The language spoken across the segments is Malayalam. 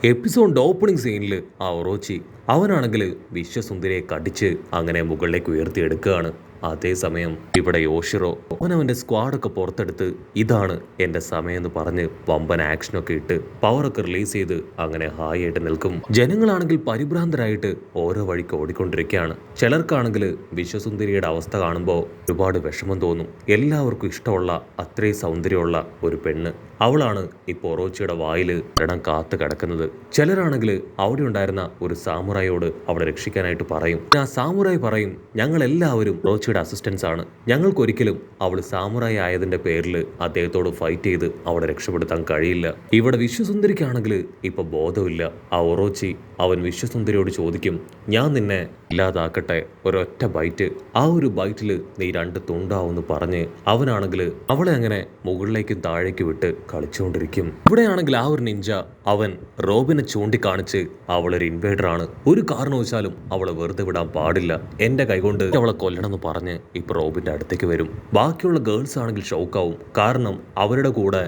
എപ്പിസോഡിന്റെ ഓപ്പണിംഗ് സീനിൽ ആ ഒറോച്ചി അവനാണെങ്കിൽ വിശ്വസുന്ദരിയെ കടിച്ച് അങ്ങനെ മുകളിലേക്ക് ഉയർത്തിയെടുക്കുകയാണ്. അതേസമയം ഇവിടെ യോഷിറോ അവനവന്റെ സ്ക്വാഡൊക്കെ പുറത്തെടുത്ത് ഇതാണ് എന്റെ സമയം എന്ന് പറഞ്ഞ് വമ്പൻ ആക്ഷനൊക്കെ ഇട്ട് പവറൊക്കെ റിലീസ് ചെയ്ത് അങ്ങനെ ഹായ് ആയിട്ട് നിൽക്കും. ജനങ്ങളാണെങ്കിൽ പരിഭ്രാന്തരായിട്ട് ഓരോ വഴിക്ക് ഓടിക്കൊണ്ടിരിക്കുകയാണ്. ചിലർക്കാണെങ്കിൽ വിശ്വസുന്ദരിയുടെ അവസ്ഥ കാണുമ്പോൾ ഒരുപാട് വിഷമം തോന്നും. എല്ലാവർക്കും ഇഷ്ടമുള്ള അത്രയും സൗന്ദര്യമുള്ള ഒരു പെണ്ണ്, അവളാണ് ഇപ്പോൾ ഒറോച്ചിയുടെ വായിൽ ഇടം കാത്തു കിടക്കുന്നത്. ചിലരാണെങ്കിൽ അവിടെ ഉണ്ടായിരുന്ന ഒരു സാമുറായിയോട് അവളെ രക്ഷിക്കാനായിട്ട് പറയും. ആ സാമുറായി പറയും, ഞങ്ങൾ എല്ലാവരും ഒറോച്ചിയുടെ അസിസ്റ്റൻസ് ആണ്, ഞങ്ങൾക്കൊരിക്കലും അവൾ സാമുറായി ആയതിന്റെ പേരിൽ അദ്ദേഹത്തോട് ഫൈറ്റ് ചെയ്ത് അവളെ രക്ഷപ്പെടുത്താൻ കഴിയില്ല. ഇവിടെ വിശ്വസുന്ദരിക്കാണെങ്കിൽ ഇപ്പൊ ബോധമില്ല. ആ ഒറോച്ചി അവൻ വിശ്വസുന്ദരിയോട് ചോദിക്കും, ഞാൻ നിന്നെ ഇല്ലാതാക്കട്ടെ, ഒരൊറ്റ ബൈറ്റ്, ആ ഒരു ബൈറ്റിൽ നീ രണ്ട് തുണ്ടാവെന്ന് പറഞ്ഞ് അവനാണെങ്കിൽ അവളെ അങ്ങനെ മുകളിലേക്കും താഴേക്കും വിട്ട് കളിച്ചുകൊണ്ടിരിക്കും. ഇവിടെയാണെങ്കിൽ ആ ഒരു നിഞ്ച അവൻ റോബിനെ ചൂണ്ടിക്കാണിച്ച് അവളൊരു ഇൻവേഡർ ആണ്, ഒരു കാരണവശാലും അവളെ വെറുതെ വിടാൻ പാടില്ല, എന്റെ കൈകൊണ്ട് അവളെ കൊല്ലണമെന്ന് പറഞ്ഞ് ഇപ്പൊ റോബിന്റെ അടുത്തേക്ക് വരും. ബാക്കിയുള്ള ഗേൾസ് ആണെങ്കിൽ ഷോക്കാവും. കാരണം അവരുടെ കൂടെ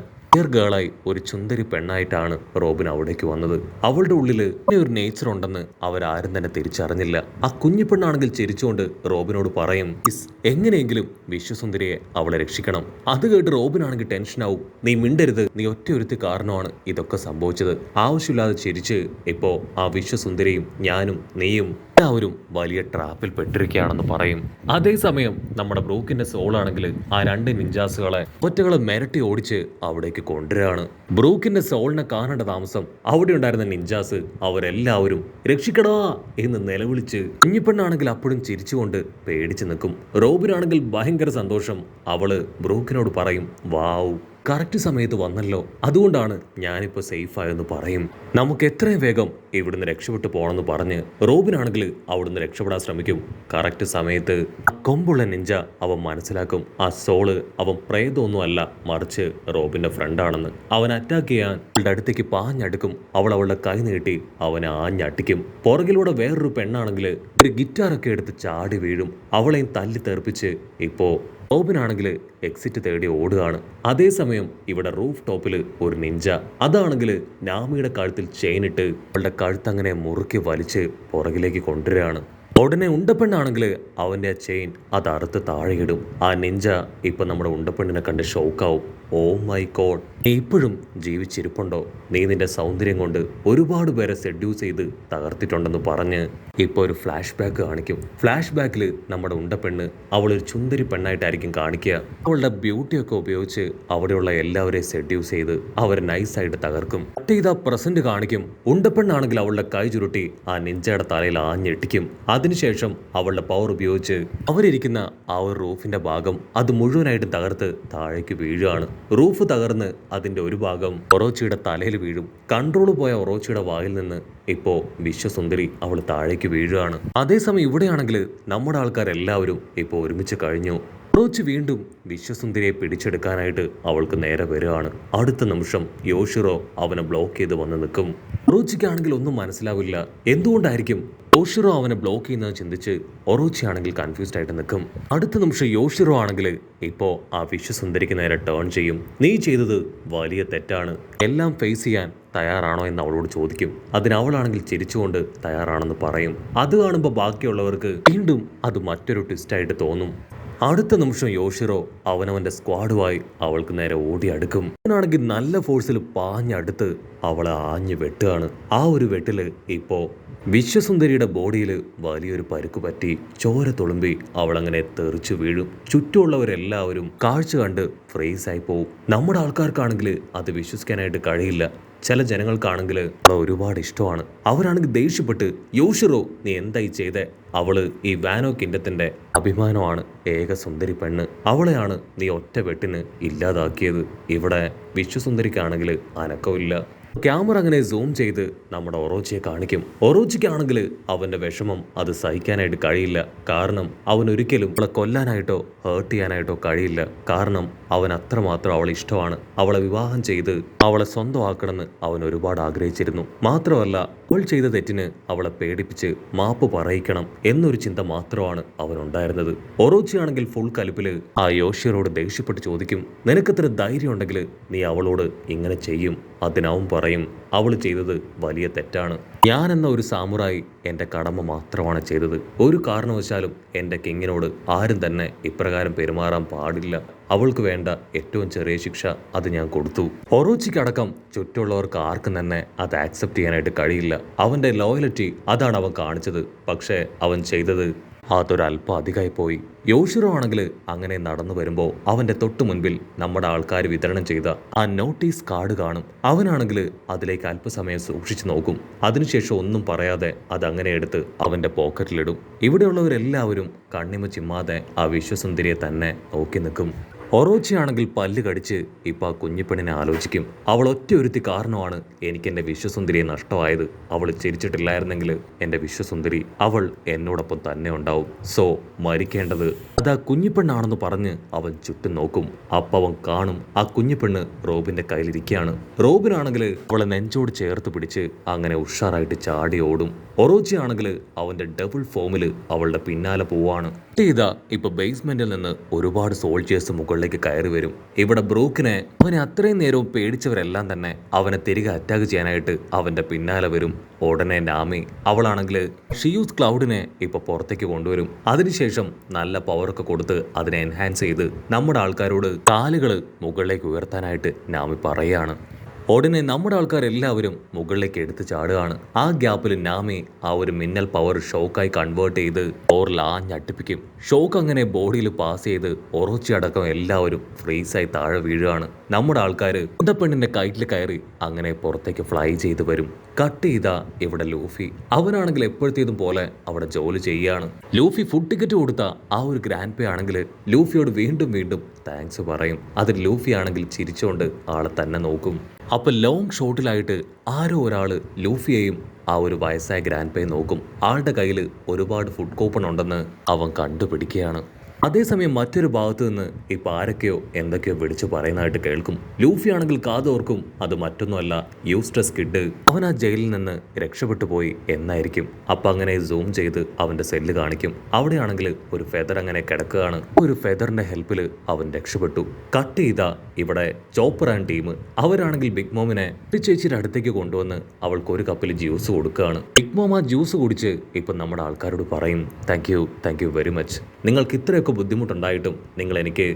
ഗേളായി ഒരു ചുന്ദരി പെണ്ണായിട്ടാണ് റോബിൻ അവിടേക്ക് വന്നത്. അവളുടെ ഉള്ളിൽ ഒരു നേച്ചർ ഉണ്ടെന്ന് അവരാരും തന്നെ തിരിച്ചറിഞ്ഞില്ല. ആ കുഞ്ഞു പെണ്ണാണെങ്കിൽ ചിരിച്ചുകൊണ്ട് റോബിനോട് പറയും, എങ്ങനെയെങ്കിലും വിശ്വസുന്ദരിയെ അവളെ രക്ഷിക്കണം. അത് കേട്ട് റോബിനാണെങ്കിൽ ടെൻഷനാവും. നീ മിണ്ടരുത്, നീ ഒറ്റയൊരുത്തി കാരണമാണ് ഇതൊക്കെ സംഭവിച്ചത്. ആവശ്യമില്ലാതെ ചിരിച്ച് ഇപ്പോ ആ വിശ്വസുന്ദരിയും ഞാനും നീയും എല്ലാവരും വലിയ ട്രാപ്പിൽ പെട്ടിരിക്കുകയാണെന്ന് പറയും. അതേസമയം നമ്മുടെ ബ്രൂക്കിന്റെ സോളാണെങ്കിൽ ആ രണ്ട് നിഞ്ചാസുകളെ ഒറ്റകളെ മിരട്ടി ഓടിച്ച് അവിടേക്ക് കൊണ്ടുവരികയാണ്. ബ്രൂക്കിന്റെ സോളിനെ കാണേണ്ട താമസം അവിടെ ഉണ്ടായിരുന്ന നിഞ്ചാസ് അവരെല്ലാവരും രക്ഷിക്കടാ എന്ന് നിലവിളിച്ച്, കുഞ്ഞിപ്പെണ്ണാണെങ്കിൽ അപ്പോഴും ചിരിച്ചുകൊണ്ട് പേടിച്ചു നിൽക്കും. റോബിനാണെങ്കിൽ ഭയങ്കര സന്തോഷം. അവള് ബ്രൂക്കിനോട് പറയും, വാവ്, കറക്റ്റ് സമയത്ത് വന്നല്ലോ, അതുകൊണ്ടാണ് ഞാനിപ്പോൾ സേഫായെന്ന് പറയും. നമുക്ക് എത്രയും വേഗം ഇവിടുന്ന് രക്ഷപ്പെട്ടു പോകണമെന്ന് പറഞ്ഞ് റോബിനാണെങ്കിൽ അവിടുന്ന് രക്ഷപ്പെടാൻ ശ്രമിക്കും. കറക്റ്റ് സമയത്ത് കൊമ്പുള്ള നിഞ്ച അവൻ മനസ്സിലാക്കും, ആ സോള് അവൻ പ്രേതമൊന്നും അല്ല, മറിച്ച് റോബിന്റെ ഫ്രണ്ടാണെന്ന്. അവൻ അറ്റാക്ക് ചെയ്യാൻ അവളുടെ അടുത്തേക്ക് പാഞ്ഞടുക്കും. അവൾ അവളുടെ കൈ നീട്ടി അവനെ ആഞ്ഞടിക്കും. പുറകിലൂടെ വേറൊരു പെണ്ണാണെങ്കിൽ ഒരു ഗിറ്റാറൊക്കെ എടുത്ത് ചാടി വീഴും. അവളെയും തല്ലി തെറിപ്പിച്ച് ഇപ്പോ റോബിനാണെങ്കിൽ എക്സിറ്റ് തേടി ഓടുകയാണ്. അതേസമയം ഇവിടെ റൂഫ് ടോപ്പിൽ ഒരു നിഞ്ച അതാണെങ്കിൽ നാമിയുടെ കഴുത്തിൽ ചെയിനിട്ട് അവളുടെ കഴുത്തങ്ങനെ മുറുക്കി വലിച്ച് പുറകിലേക്ക് കൊണ്ടുവരികയാണ്. ഉടനെ ഉണ്ടപ്പെണ്ണാണെങ്കിൽ അവന്റെ ആ ചെയിൻ അത് അറുത്ത് താഴെയിടും. ആ നിഞ്ച ഇപ്പൊ നമ്മുടെ ഉണ്ടപ്പെണ്ണിനെ കണ്ട് ഷോക്കാവും. ഓ മൈ ഗോഡ്, നീ ഇപ്പോഴും ജീവിച്ചിരിപ്പുണ്ടോ? നീ നിന്റെ സൗന്ദര്യം കൊണ്ട് ഒരുപാട് പേരെ സെഡ്യൂസ് ചെയ്ത് തകർത്തിട്ടുണ്ടെന്ന് പറഞ്ഞ് ഇപ്പോൾ ഒരു ഫ്ലാഷ് ബാക്ക് കാണിക്കും. ഫ്ലാഷ് ബാക്കിൽ നമ്മുടെ ഉണ്ടപ്പെണ്ണ് അവളൊരു ചുന്ദരി പെണ്ണായിട്ടായിരിക്കും കാണിക്കുക. അവളുടെ ബ്യൂട്ടിയൊക്കെ ഉപയോഗിച്ച് അവിടെയുള്ള എല്ലാവരെയും സെഡ്യൂസ് ചെയ്ത് അവർ നൈസായിട്ട് തകർക്കും. ഇതാ പ്രസന്റ് കാണിക്കും. ഉണ്ടപ്പെണ്ണാണെങ്കിൽ അവളുടെ കൈ ചുരുട്ടി ആ നിഞ്ചയുടെ തലയിൽ ആഞ്ഞെട്ടിക്കും. അതിനുശേഷം അവളുടെ പവർ ഉപയോഗിച്ച് അവരിയ്ക്കുന്ന ആ ഒരു റൂഫിന്റെ ഭാഗം അത് മുഴുവനായിട്ട് തകർത്ത് താഴേക്ക് വീഴുകയാണ്. റൂഫ് തകർന്ന് അതിന്റെ ഒരു ഭാഗം ഒറോച്ചിയുടെ തലയിൽ വീഴും. കൺട്രോൾ പോയ ഒറോച്ചിയുടെ വായിൽ നിന്ന് ഇപ്പോ വിശ്വസുന്ദരി അവൾ താഴേക്ക് വീഴുകയാണ്. അതേസമയം ഇവിടെയാണെങ്കിൽ നമ്മുടെ ആൾക്കാരെല്ലാവരും ഇപ്പോ ഒരുമിച്ച് കഴിഞ്ഞു. ഒറോച്ചി വീണ്ടും വിശ്വസുന്ദരിയെ പിടിച്ചെടുക്കാനായിട്ട് അവൾക്ക് നേരെ വരികയാണ്. അടുത്ത നിമിഷം യോഷിറോ അവനെ ബ്ലോക്ക് ചെയ്ത് വന്ന് നിൽക്കും. ഒറോച്ചിക്കാണെങ്കിൽ ഒന്നും മനസ്സിലാവില്ല. എന്തുകൊണ്ടായിരിക്കും യോഷിറോ അവനെ ബ്ലോക്ക് ചെയ്യുന്നത് ചിന്തിച്ച് ഒറോച്ചി ആണെങ്കിൽ കൺഫ്യൂസ്ഡ് ആയിട്ട് നിൽക്കും. അടുത്ത നിമിഷം യോഷിറോ ആണെങ്കിൽ ഇപ്പോ ആ വിശ്വസുന്ദരിക്ക് നേരെ ടേൺ ചെയ്യും. നീ ചെയ്തത് വലിയ തെറ്റാണ്, എല്ലാം ഫേസ് ചെയ്യാൻ തയ്യാറാണോ എന്ന് അവളോട് ചോദിക്കും. അതിന് അവളാണെങ്കിൽ ചിരിച്ചുകൊണ്ട് തയ്യാറാണെന്ന് പറയും. അത് കാണുമ്പോൾ ബാക്കിയുള്ളവർക്ക് വീണ്ടും അത് മറ്റൊരു ട്വിസ്റ്റായിട്ട് തോന്നും. അടുത്ത നിമിഷം യോഷിറോ അവനവന്റെ സ്ക്വാഡുമായി അവൾക്ക് നേരെ ഓടി അടുക്കും. അവനാണെങ്കിൽ നല്ല ഫോഴ്സിൽ പാഞ്ഞടുത്ത് അവളെ ആഞ്ഞു വെട്ടുകയാണ്. ആ ഒരു വെട്ടില് ഇപ്പോ വിശ്വസുന്ദരിയുടെ ബോഡിയിൽ വലിയൊരു പരുക്ക് പറ്റി ചോര തുളുമ്പി അവളങ്ങനെ തെറിച്ചു വീഴും. ചുറ്റുമുള്ളവരെല്ലാവരും കാഴ്ച കണ്ട് ഫ്രീസായി പോവും. നമ്മുടെ ആൾക്കാർക്കാണെങ്കിൽ അത് വിശ്വസിക്കാനായിട്ട് കഴിയില്ല. ചില ജനങ്ങൾക്കാണെങ്കിൽ അവളെ ഒരുപാട് ഇഷ്ടമാണ്. അവരാണെങ്കിൽ ദേഷ്യപ്പെട്ട്, യോഷിറോ നീ എന്തായി ചെയ്തേ? അവള് ഈ വാനോ കിൻഡത്തിന്റെ അഭിമാനമാണ്, ഏക സുന്ദരി പെണ്ണ്, അവളെയാണ് നീ ഒറ്റ വെട്ടിന് ഇല്ലാതാക്കിയത്. ഇവിടെ വിശ്വസുന്ദരിക്കാണെങ്കിൽ അനക്കമില്ല. ക്യാമറ അങ്ങനെ സൂം ചെയ്ത് നമ്മുടെ ഒറോച്ചിയെ കാണിക്കും. ഒറോച്ചിക്കാണെങ്കിൽ അവന്റെ വിഷമം അത് സഹിക്കാനായിട്ട് കഴിയില്ല. കാരണം അവൻ ഒരിക്കലും അവളെ കൊല്ലാനായിട്ടോ ഹേർട്ട് ചെയ്യാനായിട്ടോ കഴിയില്ല. കാരണം അവൻ അത്രമാത്രം അവളെ ഇഷ്ടമാണ്. അവളെ വിവാഹം ചെയ്ത് അവളെ സ്വന്തമാക്കണമെന്ന് അവൻ ഒരുപാട് ആഗ്രഹിച്ചിരുന്നു. മാത്രമല്ല അവൾ ചെയ്ത തെറ്റിന് അവളെ പേടിപ്പിച്ച് മാപ്പ് പറയിക്കണം എന്നൊരു ചിന്ത മാത്രമാണ് അവനുണ്ടായിരുന്നത്. ഒറോച്ചിയാണെങ്കിൽ ഫുൾ കലിപ്പില് ആ യോഷിറോട് ദേഷ്യപ്പെട്ട് ചോദിക്കും, നിനക്കത്ര ധൈര്യം ഉണ്ടെങ്കിൽ നീ അവളോട് ഇങ്ങനെ ചെയ്യും? അതിനവൻ പറയും അവൾ ചെയ്തത് വലിയ തെറ്റാണ്. ഞാൻ എന്ന ഒരു സാമുറായി എൻ്റെ കടമ മാത്രമാണ് ചെയ്തത്. ഒരു കാരണവശാലും എൻ്റെ കിങ്ങിനോട് ആരും തന്നെ ഇപ്രകാരം പെരുമാറാൻ പാടില്ല. അവൾക്ക് വേണ്ട ഏറ്റവും ചെറിയ ശിക്ഷ അത് ഞാൻ കൊടുത്തു. ഒറോച്ചിക്കടക്കം ചുറ്റുമുള്ളവർക്ക് ആർക്കും തന്നെ അത് ആക്സെപ്റ്റ് ചെയ്യാനായിട്ട് കഴിയില്ല. അവൻ്റെ ലോയലിറ്റി അതാണ് അവൻ കാണിച്ചത്. പക്ഷേ അവൻ ചെയ്തത് അതൊരല്പം അധികമായി പോയി. യോഷിറോ ആണെങ്കിൽ അങ്ങനെ നടന്നു വരുമ്പോൾ അവൻ്റെ തൊട്ടു മുൻപിൽ നമ്മുടെ ആൾക്കാർ വിതരണം ചെയ്ത ആ നോട്ടീസ് കാർഡ് കാണും. അവനാണെങ്കിൽ അതിലേക്ക് അല്പസമയം സൂക്ഷിച്ചു നോക്കും. അതിനുശേഷം ഒന്നും പറയാതെ അതങ്ങനെ എടുത്ത് അവൻ്റെ പോക്കറ്റിലിടും. ഇവിടെയുള്ളവരെല്ലാവരും കണ്ണിമ ചിമ്മാതെ ആ വിശ്വസുന്ദരിയെ തന്നെ നോക്കി നിൽക്കും. ഒറോച്ചിയാണെങ്കിൽ പല്ല് കടിച്ച് ഇപ്പം ആ കുഞ്ഞിപ്പെണ്ണിനെ ആലോചിക്കും. അവൾ ഒറ്റയൊരുത്തി കാരണമാണ് എനിക്ക് എൻ്റെ വിശ്വസുന്ദരിയെ നഷ്ടമായത്. അവൾ ചിരിച്ചിട്ടില്ലായിരുന്നെങ്കിൽ എൻ്റെ വിശ്വസുന്ദരി അവൾ എന്നോടൊപ്പം തന്നെ ഉണ്ടാവും. സോ മരിക്കേണ്ടത് അത് ആ കുഞ്ഞിപ്പെണ്ണാണെന്ന് പറഞ്ഞ് അവൻ ചുറ്റും നോക്കും. അപ്പം അവൻ കാണും ആ കുഞ്ഞിപ്പെണ്ണ് റോബിൻ്റെ കയ്യിലിരിക്കുകയാണ്. റോബിനാണെങ്കിൽ അവളെ നെഞ്ചോട് ചേർത്ത് പിടിച്ച് അങ്ങനെ ഉഷാറായിട്ട് ചാടി ഓടും. ഒറോച്ചി ആണെങ്കിൽ അവൻ്റെ ഡബിൾ ഫോമിൽ അവളുടെ പിന്നാലെ പോവാണ്. ഇതാ ഇപ്പൊ ബേസ്മെന്റിൽ നിന്ന് ഒരുപാട് സോൾജേഴ്സ് മുകളിലേക്ക് കയറി വരും. ഇവിടെ ബ്രൂക്കിനെ അവനെ അത്രയും നേരവും പേടിച്ചവരെല്ലാം തന്നെ അവനെ തിരികെ അറ്റാക്ക് ചെയ്യാനായിട്ട് അവന്റെ പിന്നാലെ വരും. ഉടനെ നാമി അവളാണെങ്കിൽ ഷിയൂസ് ക്ലൗഡിനെ ഇപ്പൊ പുറത്തേക്ക് കൊണ്ടുവരും. അതിനുശേഷം നല്ല പവറൊക്കെ കൊടുത്ത് അതിനെ എൻഹാൻസ് ചെയ്ത് നമ്മുടെ ആൾക്കാരോട് കാലുകൾ മുകളിലേക്ക് ഉയർത്താനായിട്ട് നാമി പറയാണ്. ഉടനെ നമ്മുടെ ആൾക്കാരെല്ലാവരും മുകളിലേക്ക് എടുത്ത് ചാടുകയാണ്. ആ ഗ്യാപ്പിൽ നാമി ആ ഒരു മിന്നൽ പവർ ഷോക്കായി കൺവേർട്ട് ചെയ്ത് ഓറിൽ ആഞ്ഞട്ടിപ്പിക്കും. ഷോക്ക് അങ്ങനെ ബോഡിയിൽ പാസ് ചെയ്ത് ഒറോച്ചി അടക്കം എല്ലാവരും ഫ്രീസായി താഴെ വീഴുകയാണ്. നമ്മുടെ ആൾക്കാർ കുന്തപ്പെണ്ണിന്റെ കൈറ്റിൽ കയറി അങ്ങനെ പുറത്തേക്ക് ഫ്ലൈ ചെയ്ത് വരും. കട്ട് ചെയ്താ ഇവിടെ ലൂഫി. അവനാണെങ്കിൽ എപ്പോഴത്തേതും പോലെ അവിടെ ജോലി ചെയ്യുകയാണ്. ലൂഫി ഫുഡ് ടിക്കറ്റ് കൊടുത്ത ആ ഒരു ഗ്രാൻഡ് പേ ആണെങ്കിൽ ലൂഫിയോട് വീണ്ടും വീണ്ടും താങ്ക്സ് പറയും. അതിൽ ലൂഫി ആണെങ്കിൽ ചിരിച്ചുകൊണ്ട് ആളെ തന്നെ നോക്കും. അപ്പൊ ലോങ് ഷോട്ടിലായിട്ട് ആരോ ഒരാൾ ലൂഫിയെയും ആ ഒരു വയസ്സായ ഗ്രാൻഡ് പേ നോക്കും. ആളുടെ കയ്യിൽ ഒരുപാട് ഫുഡ് കൂപ്പൺ ഉണ്ടെന്ന് അവൻ കണ്ടുപിടിക്കുകയാണ്. അതേസമയം മറ്റൊരു ഭാഗത്തു നിന്ന് ഇപ്പം ആരൊക്കെയോ എന്തൊക്കെയോ വിളിച്ചു പറയുന്നതായിട്ട് കേൾക്കും. ലൂഫി ആണെങ്കിൽ കാതോർക്കും അത് മറ്റൊന്നുമല്ല യൂസ്റ്റസ് കിഡ്. അവൻ ആ ജയിലിൽ നിന്ന് രക്ഷപ്പെട്ടു പോയി എന്നായിരിക്കും. അപ്പം അങ്ങനെ സൂം ചെയ്ത് അവൻ്റെ സെല്ല് കാണിക്കും. അവിടെയാണെങ്കിൽ ഒരു ഫെദർ അങ്ങനെ കിടക്കുകയാണ്. ഒരു ഫെദറിന്റെ ഹെൽപ്പിൽ അവൻ രക്ഷപ്പെട്ടു. കട്ട് ചെയ്ത ഇവിടെ ചോപ്പർ ആൻഡ് ടീം അവരാണെങ്കിൽ ബിഗ് മോമിനെ ചേച്ചിയുടെ അടുത്തേക്ക് കൊണ്ടുവന്ന് അവൾക്ക് ഒരു കപ്പിൽ ജ്യൂസ് കൊടുക്കുകയാണ്. ബിഗ് മോം ആ ജ്യൂസ് കുടിച്ച് ഇപ്പം നമ്മുടെ ആൾക്കാരോട് പറയും താങ്ക് യു വെരി മച്ച്. നിങ്ങൾക്ക് ഇത്രയൊക്കെ ബുദ്ധിമുട്ടുണ്ടായിട്ടും നിങ്ങൾ എനിക്ക്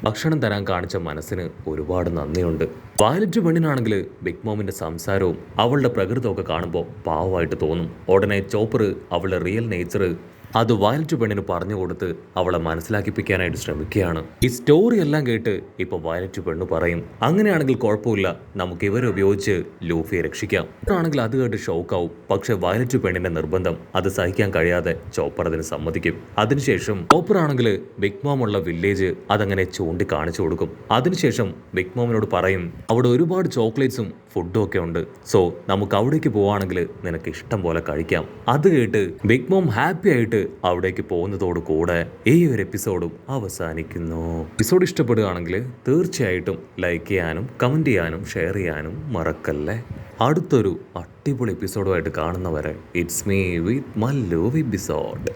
ഭക്ഷണം തരാൻ കാണിച്ച മനസ്സിന് ഒരുപാട് നന്ദിയുണ്ട്. വയലറ്റ് പെണ്ണിനാണെങ്കിൽ ബിഗ് മോമിന്റെ സംസാരവും അവളുടെ പ്രകൃതമൊക്കെ കാണുമ്പോൾ പാവമായിട്ട് തോന്നും. ഉടനെ ചോപ്പർ അവളുടെ റിയൽ നേച്ചർ അത് വയലറ്റ് പെണ്ണിന് പറഞ്ഞു കൊടുത്ത് അവളെ മനസ്സിലാക്കിപ്പിക്കാനായിട്ട് ശ്രമിക്കുകയാണ്. ഈ സ്റ്റോറി എല്ലാം കേട്ട് ഇപ്പൊ വയലറ്റ് പെണ്ണ് പറയും അങ്ങനെയാണെങ്കിൽ കുഴപ്പമില്ല, നമുക്ക് ഇവരെ ഉപയോഗിച്ച് ലൂഫിയെ രക്ഷിക്കാം. ആണെങ്കിൽ അത് കേട്ട് ഷോക്കാവും. പക്ഷെ വയലറ്റ് പെണ്ണിന്റെ നിർബന്ധം അത് സഹിക്കാൻ കഴിയാതെ ചോപ്പർ അതിന് സമ്മതിക്കും. അതിനുശേഷം ചോപ്പർ ആണെങ്കിൽ ബിഗ് മോം ഉള്ള വില്ലേജ് അതങ്ങനെ ചൂണ്ടി കാണിച്ചു കൊടുക്കും. അതിനുശേഷം ബിഗ് മോമിനോട് പറയും അവിടെ ഒരുപാട് ചോക്ലേറ്റ്സും ഫുഡും ഒക്കെ ഉണ്ട്. സോ നമുക്ക് അവിടേക്ക് പോവാണെങ്കിൽ നിനക്ക് ഇഷ്ടം പോലെ കഴിക്കാം. അത് കേട്ട് ബിഗ് മോം ഹാപ്പി ആയിട്ട് അവിടേക്ക് പോകുന്നതോട് കൂടെ ഈ ഒരു എപ്പിസോഡും അവസാനിക്കുന്നു. എപ്പിസോഡ് ഇഷ്ടപ്പെടുകയാണെങ്കിൽ തീർച്ചയായിട്ടും ലൈക്ക് ചെയ്യാനും കമന്റ് ചെയ്യാനും ഷെയർ ചെയ്യാനും മറക്കല്ലേ. അടുത്തൊരു അടിപൊളി എപ്പിസോഡുമായിട്ട് കാണുന്നവരെ it's me with Mallu episode.